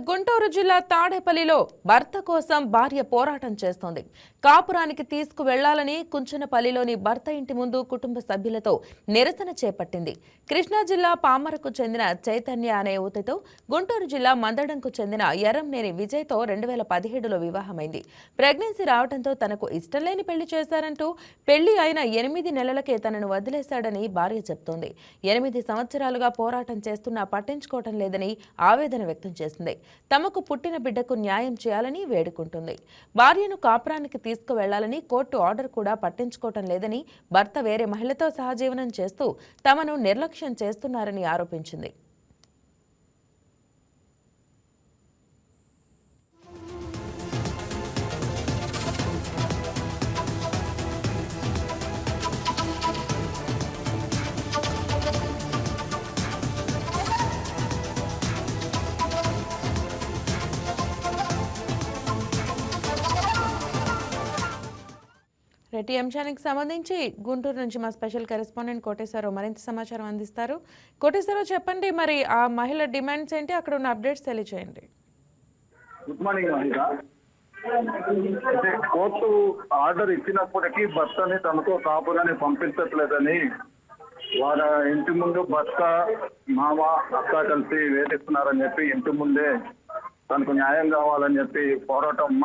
గుంటూరు జిల్లా తాడేపల్లిలో భర్త కోసం భార్య పోరాటం చేస్తోంది. కాపురానికి తీసుకువెళ్లాలని కుంచనపల్లిలోని భర్త ఇంటి ముందు కుటుంబ సభ్యులతో నిరసన చేపట్టింది. కృష్ణా జిల్లా పామరకు చెందిన చైతన్య అనే యువతితో గుంటూరు జిల్లా మందడంకు చెందిన ఎర్రంనేని విజయ్తో 2017లో వివాహమైంది. ప్రెగ్నెన్సీ రావడంతో తనకు ఇష్టం లేని పెళ్లి చేశారంటూ పెళ్లి అయిన 8 నెలలకే తనను వదిలేశాడని భార్య చెప్తోంది. 8 సంవత్సరాలుగా పోరాటం చేస్తున్నా పట్టించుకోవటం లేదని ఆవేదన వ్యక్తం చేసింది. తమకు పుట్టిన బిడ్డకు న్యాయం చేయాలని వేడుకుంటుంది. భార్యను కాపురానికి తీసుకువెళ్లాలని కోర్టు ఆర్డర్ కూడా పట్టించుకోవటం లేదని, భర్త వేరే మహిళతో సహజీవనం చేస్తూ తమను నిర్లక్ష్యం చేస్తున్నారని ఆరోపించింది. రెడ్డి అంశానికి సంబంధించి గుంటూరు నుంచి మా స్పెషల్ కరెస్పాండెంట్ కోటేశ్వరరావు మరింత సమాచారం అందిస్తారు. కోటేశ్వరరావు చెప్పండి, మరి ఆ మహిళ డిమాండ్స్ ఏంటి, అక్కడ ఉన్న అప్డేట్స్ తెలియజేయండి. గుడ్ మార్నింగ్ మహిళ. అంటే కోర్టు ఆర్డర్ ఇచ్చినప్పటికీ భర్తని తమతో కాపురాన్ని పంపించట్లేదని వారి ఇంటి ముందు భర్త మామ అక్క కలిసి వేధిస్తున్నారని చెప్పి ఇంటి ముందే తనకు న్యాయం కావాలని చెప్పి పోరాటం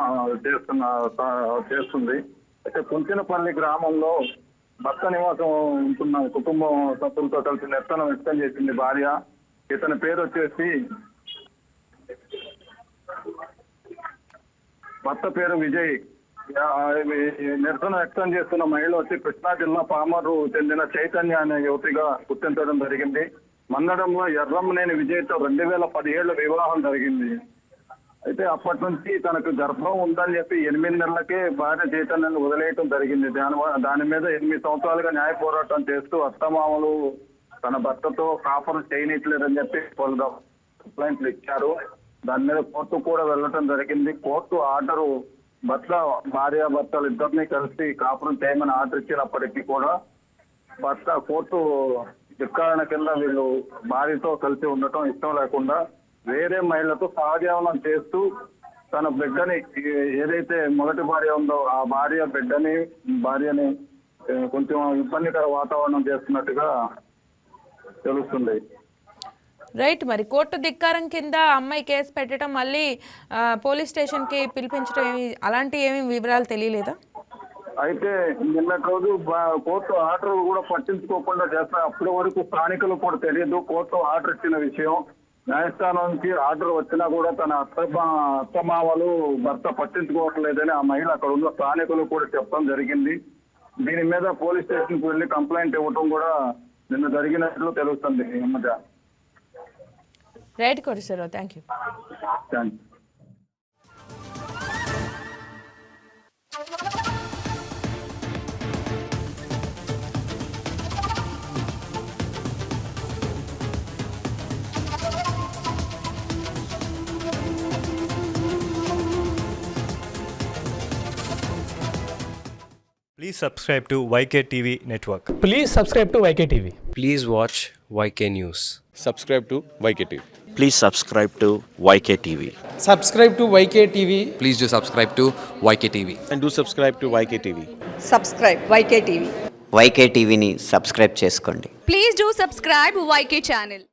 చేస్తుంది. అయితే కుంచినపల్లి గ్రామంలో భర్త నివాసం ఉంటున్న కుటుంబం సభ్యులతో కలిసి నిరసన వ్యక్తం చేసింది భార్య. ఇతని పేరు వచ్చేసి భర్త పేరు విజయ్. నిరసన వ్యక్తం చేస్తున్న మహిళ వచ్చి కృష్ణా జిల్లా పామరు చెందిన చైతన్య అనే యువతిగా గుర్తించడం జరిగింది. మందడంలో ఎర్రంనేని విజయ్తో 2017 వివాహం జరిగింది. అయితే అప్పటి నుంచి తనకు గర్భం ఉందని చెప్పి 8 నెలలకే భార్య చైతన్యాన్ని వదిలేయటం జరిగింది. దాని మీద 8 సంవత్సరాలుగా న్యాయ పోరాటం చేస్తూ అత్తమామలు తన భర్తతో కాపురం చేయనట్లేదని చెప్పి పలు కంప్లైంట్లు ఇచ్చారు. దాని మీద కోర్టు కూడా వెళ్ళటం జరిగింది. కోర్టు ఆర్డరు భార్య భర్తలు ఇద్దరిని కలిసి కాపురం చేయమని ఆర్డర్ ఇచ్చినప్పటికీ కూడా కోర్టు ధిక్కారణ కింద వీళ్ళు భార్యతో కలిసి ఉండటం ఇష్టం లేకుండా వేరే మహిళతో సహజీవనం చేస్తూ తన బిడ్డని, ఏదైతే మొదటి భార్య ఉందో ఆ భార్యని కొంచెం ఇబ్బందికర వాతావరణం చేస్తున్నట్టుగా తెలుస్తుంది. రైట్, మరి కోర్టు ధిక్కారం కింద అమ్మాయి కేసు పెట్టడం, మళ్ళీ పోలీస్ స్టేషన్ కి పిలిపించడం, అలాంటి ఏమి వివరాలు తెలియలేదా? అయితే నిన్నటి రోజు కోర్టు ఆర్డర్ కూడా పట్టించుకోకుండా చేస్తారు. అప్పటి వరకు స్థానికులు కూడా తెలియదు కోర్టు ఆర్డర్ ఇచ్చిన విషయం. న్యాయస్థానం నుంచి ఆర్డర్ వచ్చినా కూడా తన అత్తమామలు భర్త పట్టించుకోవట్లేదని ఆ మహిళ అక్కడ ఉన్న స్థానికులు కూడా చెప్పడం జరిగింది. దీని మీద పోలీస్ స్టేషన్కి వెళ్ళి కంప్లైంట్ ఇవ్వడం కూడా నిన్న జరిగినట్లు తెలుస్తుంది. Right Koteswararao, thank you. Please subscribe to YK TV Network. Please subscribe to YK TV. Please watch YK News. Subscribe to YK TV. Please subscribe to YK TV. Subscribe to YK TV. Please do subscribe to YK TV. And do subscribe to YK TV. Subscribe YK TV. YK TVని subscribe చేసుకోండి. Please do subscribe YK channel.